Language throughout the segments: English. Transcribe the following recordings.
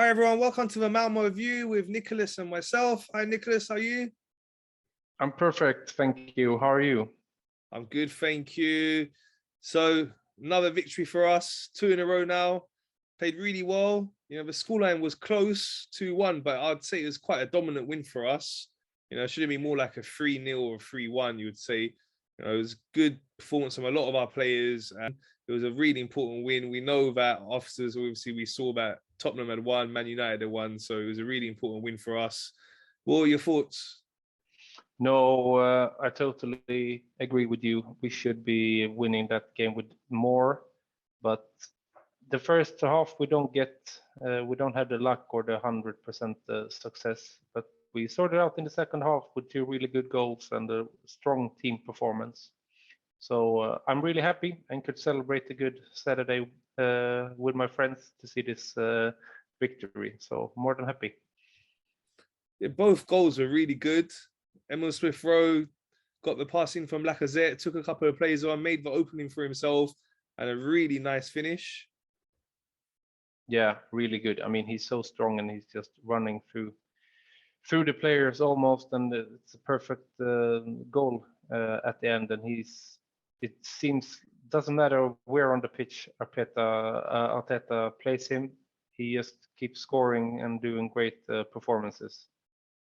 Hi everyone, welcome to the Malmo View with Nicholas and myself. Hi Nicholas, how are you? I'm perfect, thank you. How are you? I'm good, thank you. So another victory for us, 2 in a row now. Played really well. The scoreline was close, 2-1, but I'd say it was quite a dominant win for us. It should have been more like a 3-0 or 3-1, you would say. It was good performance from a lot of our players, and it was a really important win. We know that officers, obviously, we saw that Tottenham had won, Man United had won, so it was a really important win for us. What were your thoughts? No, I totally agree with you. We should be winning that game with more, but the first half we don't have the luck or the 100% success. But we sorted out in the second half with 2 really good goals and a strong team performance. So I'm really happy and could celebrate a good Saturday with my friends to see this victory. So more than happy. Yeah, both goals were really good. Smith Rowe got the passing from Lacazette, took a couple of plays on, made the opening for himself, and a really nice finish. Yeah, really good. I mean, he's so strong and he's just running through the players almost, and it's a perfect goal at the end. And it seems doesn't matter where on the pitch Arteta plays him, he just keeps scoring and doing great performances.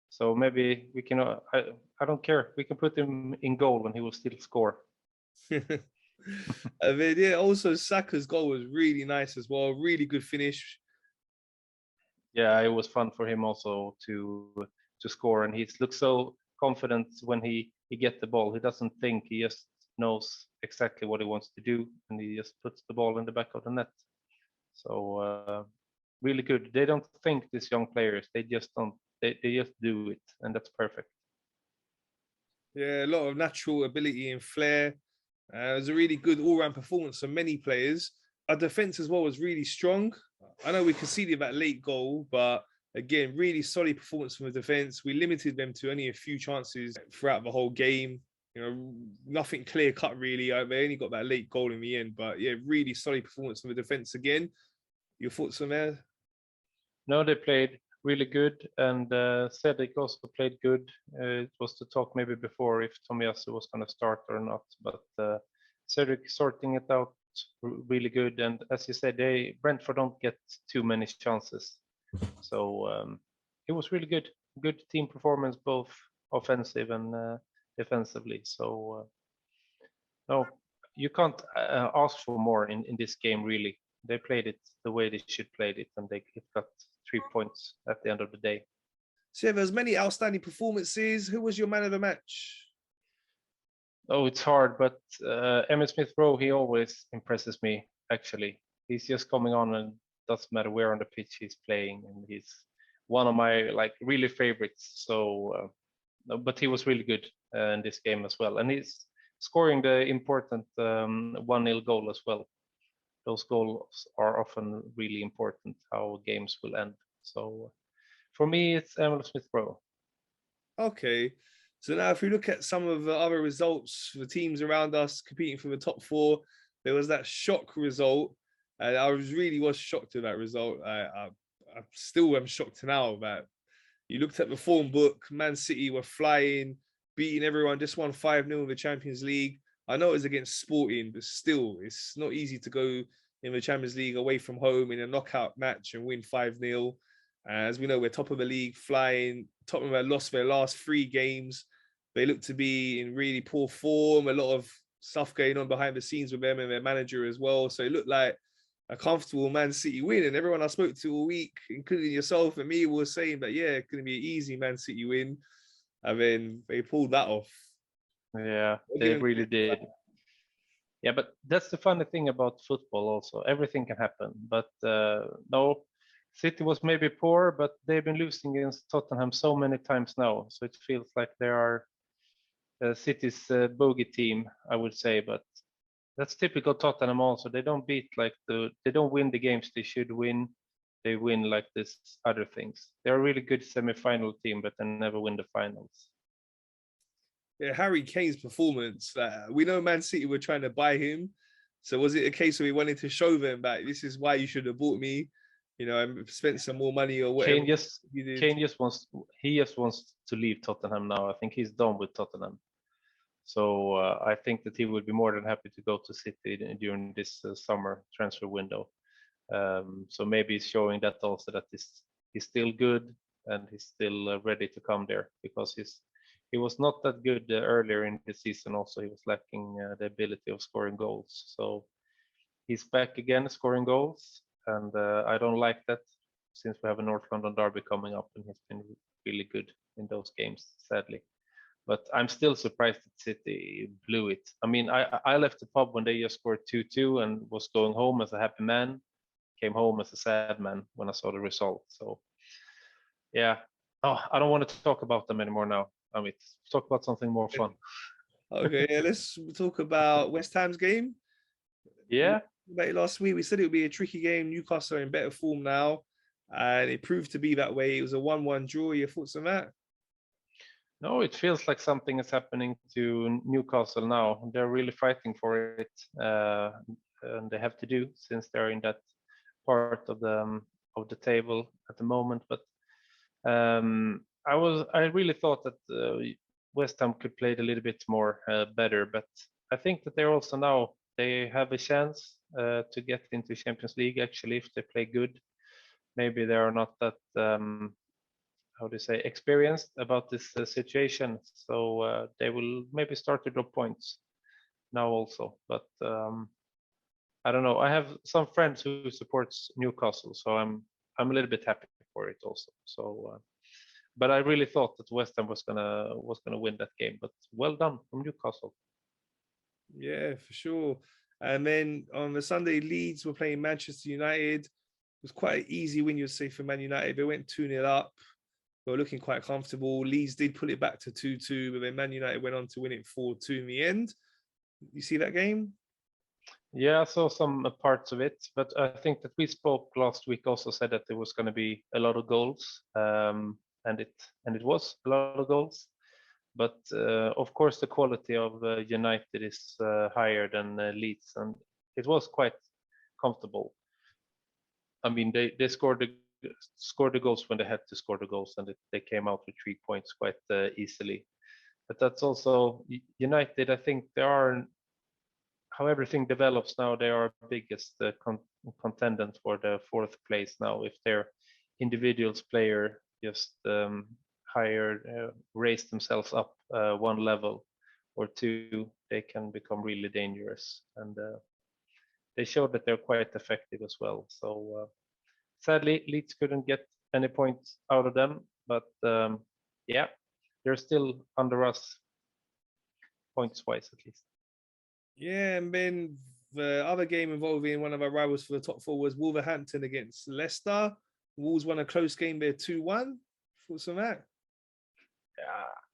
So maybe we can. I don't care. We can put him in goal and he will still score. I mean, yeah, also Saka's goal was really nice as well. Really good finish. Yeah, it was fun for him also to score, and he looks so confident when he get the ball. He doesn't think, he just knows exactly what he wants to do, and he just puts the ball in the back of the net. So really good. They don't think, these young players. They just don't. They just do it, and that's perfect. Yeah, a lot of natural ability and flair. It was a really good all-round performance from many players. Our defense as well was really strong. I know we conceded that late goal, but again, really solid performance from the defense. We limited them to only a few chances throughout the whole game. Nothing clear cut really. They only got that late goal in the end, but yeah, really solid performance from the defense again. Your thoughts on that? No, they played really good, and Cedric also played good. It was to talk maybe before if Tomiyasu was going to start or not, but Cedric sorting it out really good. And as you said, Brentford don't get too many chances, so it was really good. Good team performance, both offensive and defensively. So no, you can't ask for more in this game really. They played it the way they should play it, and it got 3 points at the end of the day. So yeah, there's many outstanding performances. Who was your man of the match? Oh, it's hard, but Smith Rowe, he always impresses me, actually. He's just coming on, and doesn't matter where on the pitch he's playing, and he's one of my really favorites. So, but he was really good in this game as well, and he's scoring the important 1-0 goal as well. Those goals are often really important, how games will end. So for me, it's Emil Smith Rowe. Okay. So now if we look at some of the other results for the teams around us competing for the top four, there was that shock result. And I was shocked at that result. I still am shocked now that you looked at the form book, Man City were flying, beating everyone, just won 5-0 in the Champions League. I know it was against Sporting, but still, it's not easy to go in the Champions League away from home in a knockout match and win 5-0. As we know, we're top of the league, flying. Tottenham had lost their last 3 games. They look to be in really poor form. A lot of stuff going on behind the scenes with them and their manager as well. So it looked like a comfortable Man City win. And everyone I spoke to all week, including yourself and me, was saying that, yeah, it's going to be an easy Man City win. And then they pulled that off. Yeah, they really did. Yeah, but that's the funny thing about football also. Everything can happen. But no, City was maybe poor, but they've been losing against Tottenham so many times now. So it feels like they are City's bogey team, I would say. But that's typical Tottenham also. They don't win the games they should win. They win like this other things. They're a really good semi-final team, but they never win the finals. Yeah, Harry Kane's performance. We know Man City were trying to buy him. So was it a case where he wanted to show them that this is why you should have bought me? you know, and spent some more money or whatever Kane just you did. Kane just wants to leave Tottenham now. I think he's done with Tottenham. So I think that he would be more than happy to go to City during this summer transfer window. So maybe he's showing that also that he's still good and he's still ready to come there, because he was not that good earlier in the season. Also, he was lacking the ability of scoring goals. So he's back again scoring goals, and I don't like that, since we have a North London derby coming up, and he's been really good in those games, sadly. But I'm still surprised that City blew it. I mean, I left the pub when they just scored 2-2 and was going home as a happy man. Came home as a sad man when I saw the result. So, yeah. Oh, I don't want to talk about them anymore now. I mean, talk about something more fun. Okay, yeah, let's talk about West Ham's game. Yeah. About it last week, we said it would be a tricky game. Newcastle are in better form now, and it proved to be that way. It was a 1-1 draw. Your thoughts on that? No, it feels like something is happening to Newcastle now. They're really fighting for it, and they have to do, since they're in that part of the table at the moment. But I really thought that West Ham could play it a little bit more better. But I think that they're also now, they have a chance to get into Champions League, actually, if they play good. Maybe they are not that how do you say, experienced about this situation, so they will maybe start to drop points now also. But I don't know. I have some friends who supports Newcastle, so I'm a little bit happy for it also. So, but I really thought that West Ham was gonna win that game. But well done from Newcastle. Yeah, for sure. And then on the Sunday, Leeds were playing Manchester United. It was quite an easy win, you'd say, for Man United. They went 2-0 up. They were looking quite comfortable. Leeds did pull it back to 2-2, but then Man United went on to win it 4-2 in the end. You see that game? Yeah, I saw some parts of it, but I think that we spoke last week, also said that there was going to be a lot of goals, and it was a lot of goals. But of course, the quality of United is higher than Leeds, and it was quite comfortable. I mean, they scored the goals when they had to score the goals, and they came out with 3 points quite easily. But that's also United. I think they are, how everything develops now, they are biggest contendant for the 4th place now. If their individuals player just raise themselves up 1 level or 2, they can become really dangerous. And they showed that they're quite effective as well. So sadly, Leeds couldn't get any points out of them, but yeah, they're still under us points-wise at least. Yeah, and then the other game involving one of our rivals for the top 4 was Wolverhampton against Leicester. Wolves won a close game there 2-1. Thoughts on that?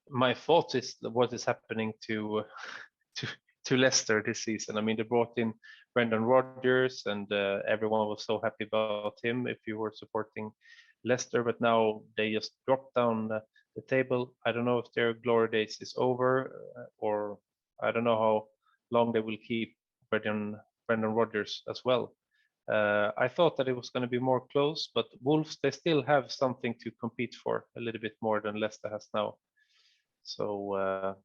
My thought is what is happening to Leicester this season. I mean, they brought in Brendan Rodgers, and everyone was so happy about him if you were supporting Leicester. But now they just dropped down the table. I don't know if their glory days is over, or I don't know how long they will keep Brendan Rodgers as well. I thought that it was going to be more close, but Wolves, they still have something to compete for a little bit more than Leicester has now. So,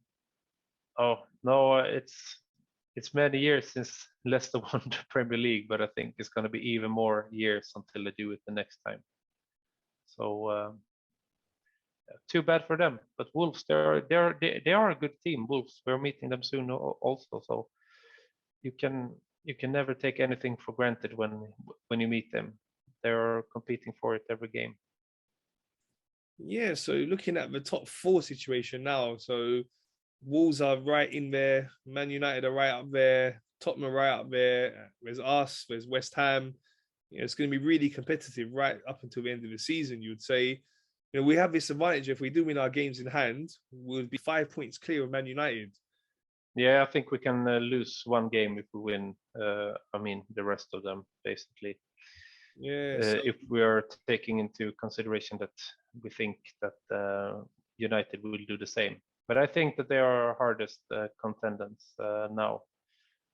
oh no, it's many years since Leicester won the Premier League, but I think it's going to be even more years until they do it the next time. So too bad for them. But Wolves, they are a good team. Wolves, we're meeting them soon also, so you can never take anything for granted when you meet them. They're competing for it every game. Yeah, so looking at the top 4 situation now, so Wolves are right in there, Man United are right up there, Tottenham are right up there, there's us, there's West Ham. It's going to be really competitive right up until the end of the season, you would say. We have this advantage. If we do win our games in hand, we'll be 5 points clear of Man United. Yeah, I think we can lose 1 game if we win. I mean, the rest of them, basically. Yeah. If we are taking into consideration that we think that United will do the same. But I think that they are our hardest contenders now.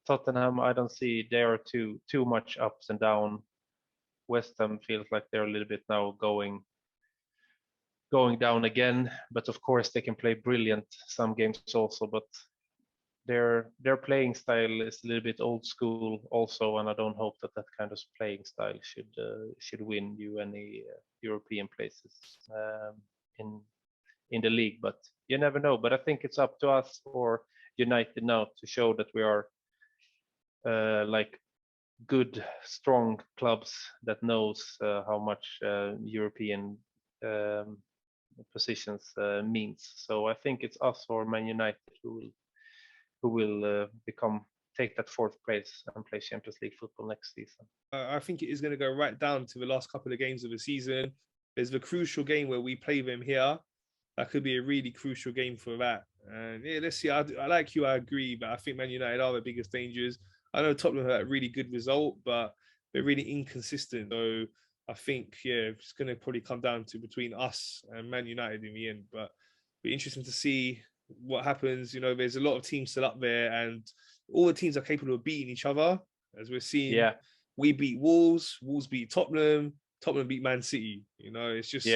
Tottenham, I don't see, they are too much ups and down. West Ham feels like they're a little bit now going down again, but of course they can play brilliant some games also, but their playing style is a little bit old school also, and I don't hope that kind of playing style should win you any European places in the league. But you never know. But I think it's up to us or United now to show that we are like good, strong clubs that knows how much European positions means. So I think it's us or Man United who will take that fourth place and play Champions League football next season. I think it is going to go right down to the last couple of games of the season. There's the crucial game where we play them here. That could be a really crucial game for that. And yeah, let's see. I like you, I agree, but I think Man United are the biggest dangers. I know Tottenham had a really good result, but they're really inconsistent. So I think, yeah, it's going to probably come down to between us and Man United in the end. But it'll be interesting to see what happens. You know, there's a lot of teams still up there, and all the teams are capable of beating each other. As we're seeing, we beat Wolves, Wolves beat Tottenham, Tottenham beat Man City. You know, it's just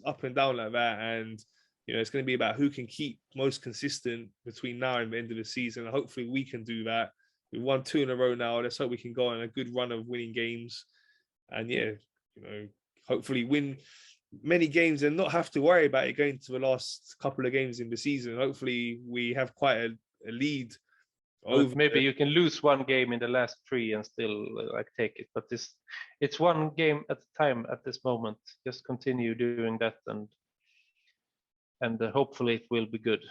up and down like that. And, you know, it's going to be about who can keep most consistent between now and the end of the season. And hopefully we can do that. We've won 2 in a row now. Let's hope we can go on a good run of winning games. And yeah, you know, hopefully win many games and not have to worry about it going to the last couple of games in the season. Hopefully we have quite a lead. Maybe you can lose one game in the last 3 and still like take it, but it's one game at a time at this moment. Just continue doing that, and hopefully it will be good.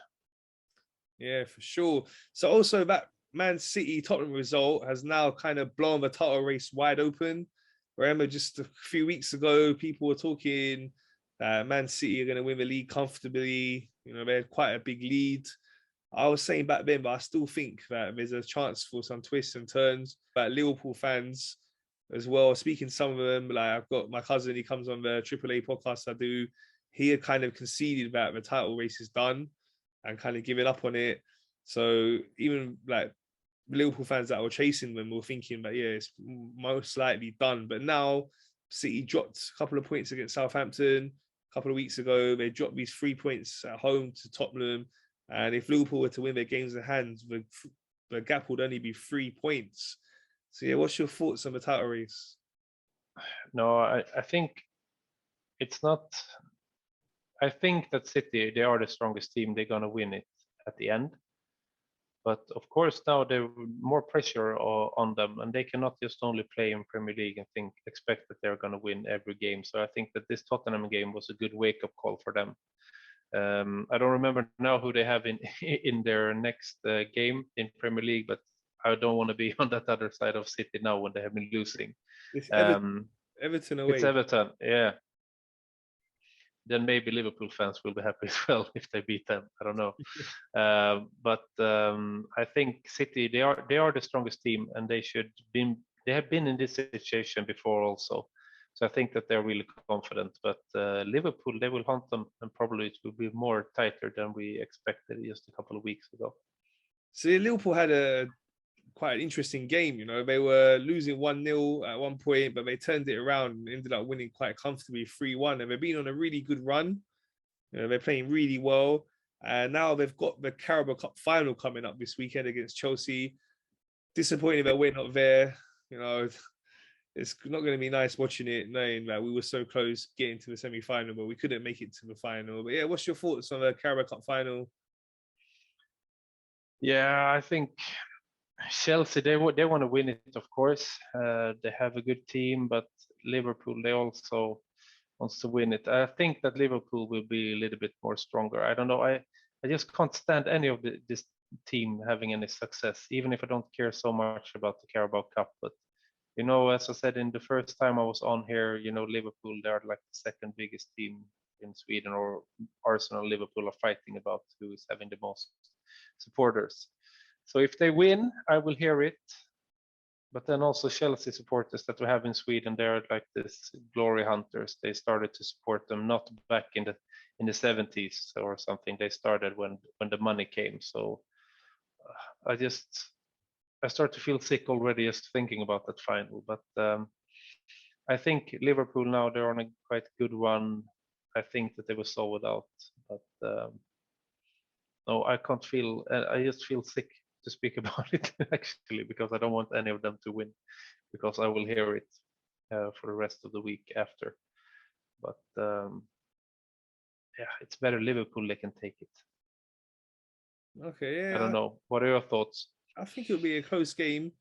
Yeah, for sure. So also that Man City Tottenham result has now kind of blown the title race wide open. Remember, just a few weeks ago, people were talking Man City are going to win the league comfortably. You know, they had quite a big lead. I was saying back then, but I still think that there's a chance for some twists and turns. But Liverpool fans as well, speaking to some of them, like I've got my cousin, he comes on the AAA podcast I do. He had kind of conceded that the title race is done and kind of given up on it. So even like Liverpool fans that were chasing them were thinking that, yeah, it's most likely done. But now City dropped a couple of points against Southampton a couple of weeks ago. They dropped these 3 points at home to Tottenham. And if Liverpool were to win their games in hand, the gap would only be 3 points. So yeah, what's your thoughts on the title race? No, I think it's not. I think that City, they are the strongest team. They're gonna win it at the end. But of course now there's more pressure on them, and they cannot just only play in Premier League and expect that they're gonna win every game. So I think that this Tottenham game was a good wake-up call for them. I don't remember now who they have in their next game in Premier League, but I don't want to be on that other side of City now when they have been losing. It's Everton away. It's Everton, yeah. Then maybe Liverpool fans will be happy as well if they beat them. I don't know, but I think City they are the strongest team, and they have been in this situation before also. So I think that they're really confident, but Liverpool, they will hunt them, and probably it will be more tighter than we expected just a couple of weeks ago. So Liverpool had quite an interesting game. You know, they were losing 1-0 at one point, but they turned it around and ended up winning quite comfortably 3-1. And they've been on a really good run. You know, they're playing really well. And now they've got the Carabao Cup final coming up this weekend against Chelsea. Disappointed that we're not there. You know, it's not going to be nice watching it, knowing that we were so close getting to the semi-final, but we couldn't make it to the final. But yeah, what's your thoughts on the Carabao Cup final? Yeah, I think Chelsea, they want to win it, of course. They have a good team, but Liverpool, they also wants to win it. I think that Liverpool will be a little bit more stronger. I don't know. I just can't stand any of this team having any success, even if I don't care so much about the Carabao Cup. But you know, as I said in the first time I was on here, you know, Liverpool, they are like the second biggest team in Sweden, or Arsenal, Liverpool are fighting about who is having the most supporters. So if they win, I will hear it. But then also Chelsea supporters that we have in Sweden, they're like this glory hunters. They started to support them not back in the 70s or something. They started when the money came. So I start to feel sick already just thinking about that final. But I think Liverpool now, they're on a quite good run. I think that they were sold out, but no, I can't feel. I just feel sick to speak about it actually, because I don't want any of them to win, because I will hear it for the rest of the week after. But yeah, it's better Liverpool. They can take it. Okay, yeah. I don't know. What are your thoughts? I think it'll be a close game.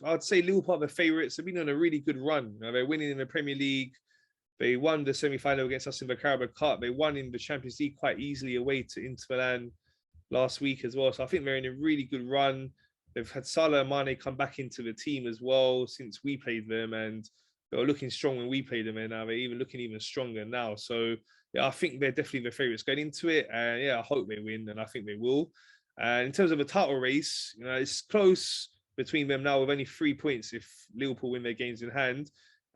I'd say Liverpool are the favourites. They've been on a really good run. They're winning in the Premier League. They won the semi-final against us in the Carabao Cup. They won in the Champions League quite easily away to Inter Milan last week as well. So I think they're in a really good run. They've had Salah and Mane come back into the team as well since we played them, and they were looking strong when we played them, and now they're even looking even stronger now. So yeah, I think they're definitely the favourites going into it. And yeah, I hope they win, and I think they will. And in terms of a title race, it's close between them now with only 3 points if Liverpool win their games in hand.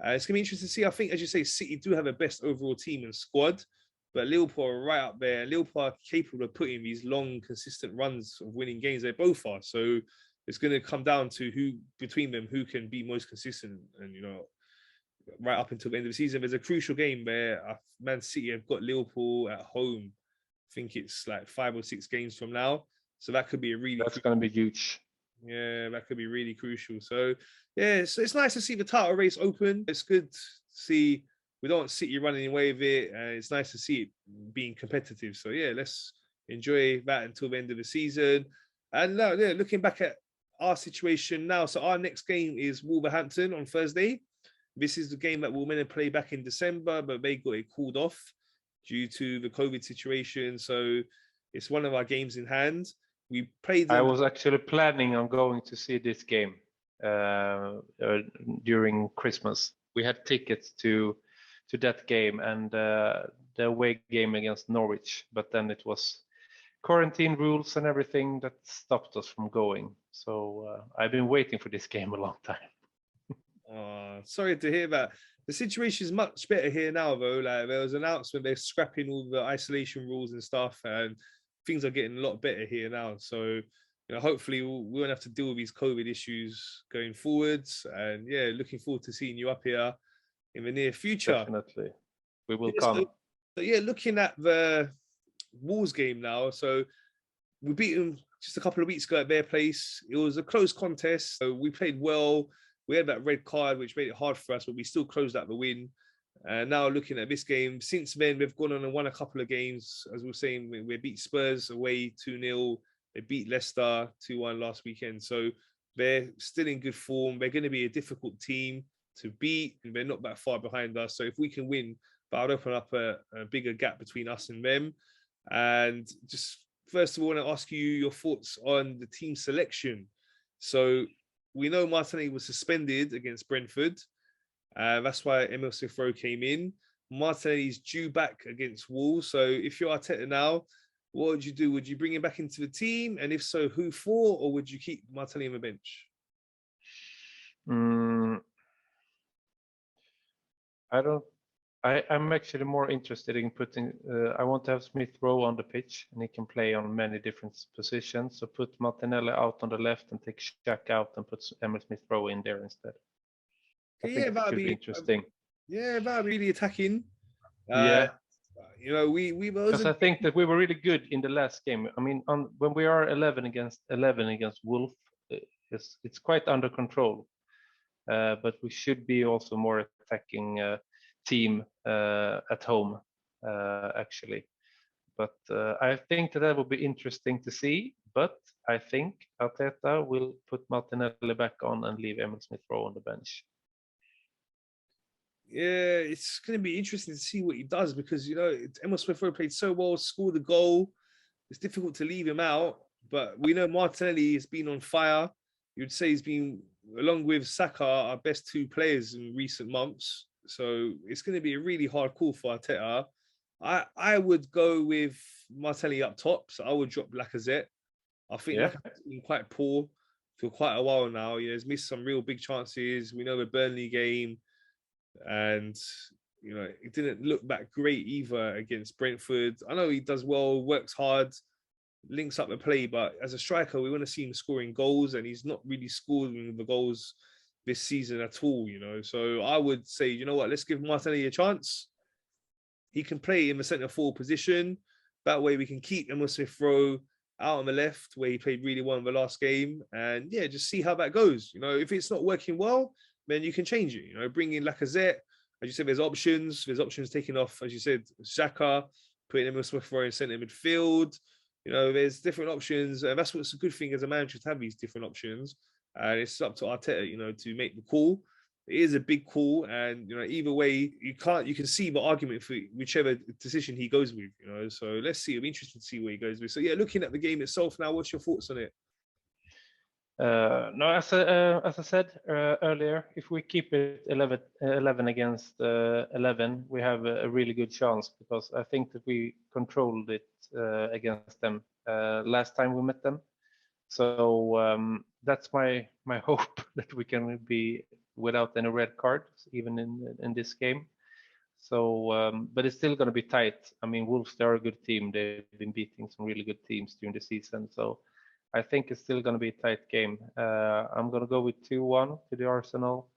It's going to be interesting to see. I think, as you say, City do have a best overall team and squad, but Liverpool are right up there. Liverpool are capable of putting these long, consistent runs of winning games. They both are. So it's going to come down to who between them who can be most consistent, and right up until the end of the season. There's a crucial game where Man City have got Liverpool at home. I think it's like 5 or 6 games from now. So that could be a really. That's going to be huge. Yeah, that could be really crucial. So yeah, it's nice to see the title race open. It's good to see we don't want City running away with it. It's nice to see it being competitive. So yeah, let's enjoy that until the end of the season. And now, yeah, looking back at our situation now, so our next game is Wolverhampton on Thursday. This is the game that we're meant to play back in December, but they got it called off due to the COVID situation. So it's one of our games in hand. We played. I was actually planning on going to see this game during Christmas. We had tickets to that game and the away game against Norwich, but then it was quarantine rules and everything that stopped us from going. So I've been waiting for this game a long time. Sorry to hear that. The situation is much better here now, though. Like, there was an announcement they're scrapping all the isolation rules and stuff, and things are getting a lot better here now. So, hopefully we won't have to deal with these COVID issues going forwards. And yeah, looking forward to seeing you up here in the near future. Definitely, we will come. So yeah, looking at the Wolves game now. So we beat them just a couple of weeks ago at their place. It was a close contest. So we played well. We had that red card, which made it hard for us, but we still closed out the win. And now looking at this game, since then, we've gone on and won a couple of games. As we were saying, we beat Spurs away 2-0. They beat Leicester 2-1 last weekend. So they're still in good form. They're going to be a difficult team to beat, and they're not that far behind us. So if we can win, that would open up a bigger gap between us and them. And just first of all, I want to ask you your thoughts on the team selection. So we know Martinelli was suspended against Brentford. That's why Smith Rowe came in. Martinelli's due back against Wolves. So if you're Arteta now, what would you do? Would you bring him back into the team? And if so, who for? Or would you keep Martinelli on the bench? I'm actually more interested in putting. I want to have Smith Rowe on the pitch, and he can play on many different positions. So put Martinelli out on the left and take Xhaka out, and put Emil Smith Rowe in there instead. I think that could be interesting. Yeah, that would be really attacking. Yeah. We because I think that we were really good in the last game. I mean, when we are 11 against Wolf, it's quite under control. But we should be also more attacking team at home, actually. But I think that would be interesting to see. But I think Arteta will put Martinelli back on and leave Emil Smith Rowe on the bench. Yeah, it's going to be interesting to see what he does because, Emil Smith Rowe played so well, scored a goal. It's difficult to leave him out. But we know Martinelli has been on fire. You'd say he's been, along with Xhaka, our best 2 players in recent months. So it's going to be a really hard call for Arteta. I would go with Martinelli up top. So I would drop Lacazette. I think Lacazette's been quite poor for quite a while now. He's missed some real big chances. We know the Burnley game. And, it didn't look that great either against Brentford. I know he does well, works hard, links up the play, but as a striker, we want to see him scoring goals, and he's not really scoring the goals this season at all, you know. So I would say, you know what, let's give Martinelli a chance. He can play in the centre forward position. That way we can keep Smith Rowe out on the left, where he played really well in the last game. And yeah, just see how that goes. You know, if it's not working well, then you can change it. You know, bring in Lacazette. As you said, there's options. There's options taking off, as you said, Xhaka, putting Smith Rowe in centre midfield. You know, there's different options. And that's what's a good thing as a manager, to have these different options. And it's up to Arteta, you know, to make the call. It is a big call, and you know, either way, you can see the argument for whichever decision he goes with. You know, so let's see. It'll be interesting to see where he goes with. So yeah, looking at the game itself now, what's your thoughts on it? No, as I said earlier, if we keep it 11 against 11, we have a really good chance, because I think that we controlled it against them last time we met them. So that's my hope, that we can be without any red cards even in this game. So but it's still going to be tight. I mean, Wolves, they're a good team. They've been beating some really good teams during the season. So I think it's still going to be a tight game. I'm going to go with 2-1 to the Arsenal.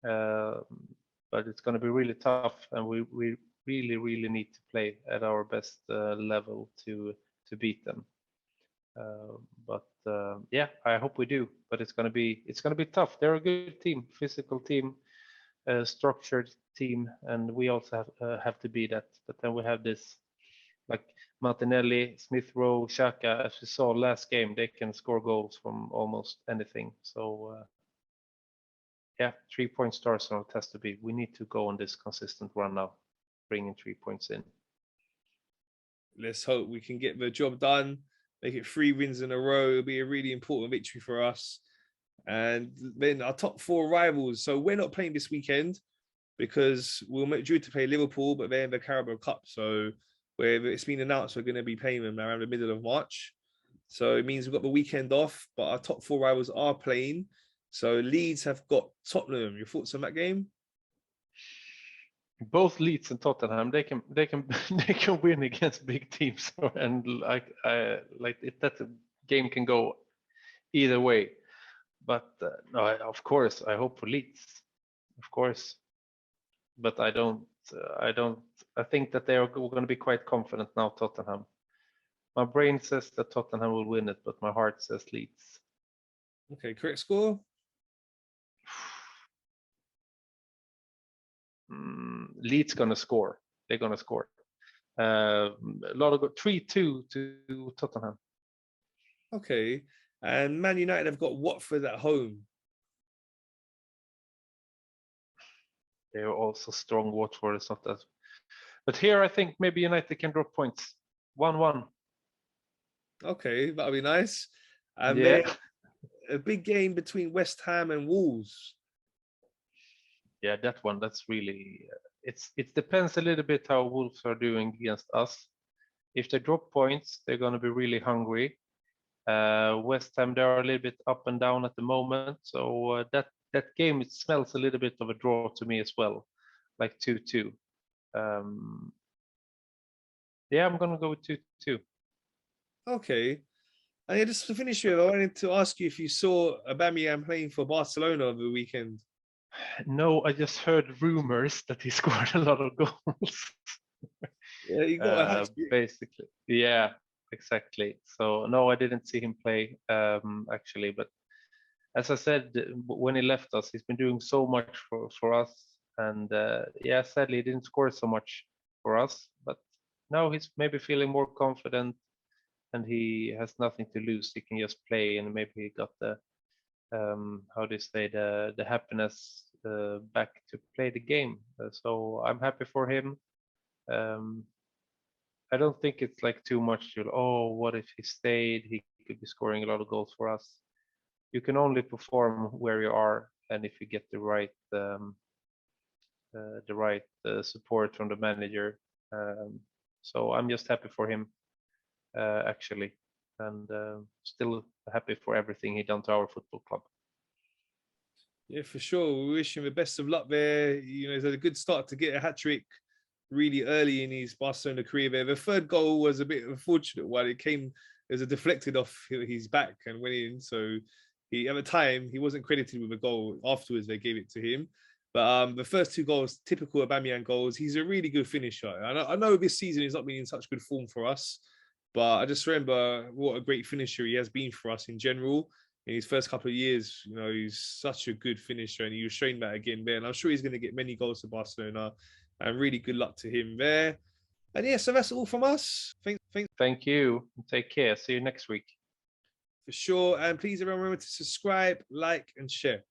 But it's going to be really tough, and we really need to play at our best level to beat them. But yeah, I hope we do. But it's going to be tough. They're a good team, physical team, structured team, and we also have to be that. But then we have this, like Martinelli, Smith Rowe, Xhaka. As we saw last game, they can score goals from almost anything. So yeah, 3 point stars, and it has to be. We need to go on this consistent run now, bringing 3 points in. Let's hope we can get the job done. Make it 3 wins in a row. It'll be a really important victory for us. And then our top 4 rivals. So we're not playing this weekend, because we're due to play Liverpool, but they're in the Carabao Cup. So it's been announced we're going to be playing them around the middle of March. So it means we've got the weekend off, but our top 4 rivals are playing. So Leeds have got Tottenham. Your thoughts on that game? Both Leeds and Tottenham, they can they can win against big teams, and like that game can go either way. But no, of course, I hope for Leeds, of course. But I think that they are going to be quite confident now, Tottenham. My brain says that Tottenham will win it, but my heart says Leeds. Okay, correct score? Leeds going to score. They're going to score. A lot of 3-2 to Tottenham. Okay. And Man United have got Watford at home. They're also strong. Watford is not that. But here I think maybe United can drop points. 1-1. Okay, that'll be nice. And yeah. then a big game between West Ham and Wolves. Yeah, that one. That's really. It depends a little bit how Wolves are doing against us. If they drop points, they're going to be really hungry. West Ham, they are a little bit up and down at the moment. So that game, it smells a little bit of a draw to me as well, like 2-2. Yeah, I'm going to go with 2-2. Okay. And yeah, just to finish with, I wanted to ask you if you saw Aubameyang playing for Barcelona over the weekend. No, I just heard rumors that he scored a lot of goals. Yeah, he got basically. Yeah, exactly. So no, I didn't see him play actually, but as I said, when he left us, he's been doing so much for us, and yeah, sadly he didn't score so much for us, but now he's maybe feeling more confident, and he has nothing to lose. He can just play, and maybe he got the how do you say, the happiness back to play the game. So I'm happy for him. I don't think it's like too much to, what if he stayed? He could be scoring a lot of goals for us. You can only perform where you are, and if you get the right support from the manager. So I'm just happy for him, actually, and still happy for everything he done to our football club. Yeah, for sure. We wish him the best of luck there. You know, he's had a good start to get a hat-trick really early in his Barcelona career there. The third goal was a bit unfortunate one. It was a deflected off his back and went in. So at the time, he wasn't credited with a goal. Afterwards, they gave it to him. But the first 2 goals, typical Aubameyang goals. He's a really good finisher. I know this season he's not been in such good form for us, but I just remember what a great finisher he has been for us in general. In his first couple of years, he's such a good finisher, and he was showing that again there. And I'm sure he's going to get many goals for Barcelona. And really good luck to him there. And yeah, so that's all from us. Thank you. Take care. See you next week. For sure. And please, everyone, remember to subscribe, like, and share.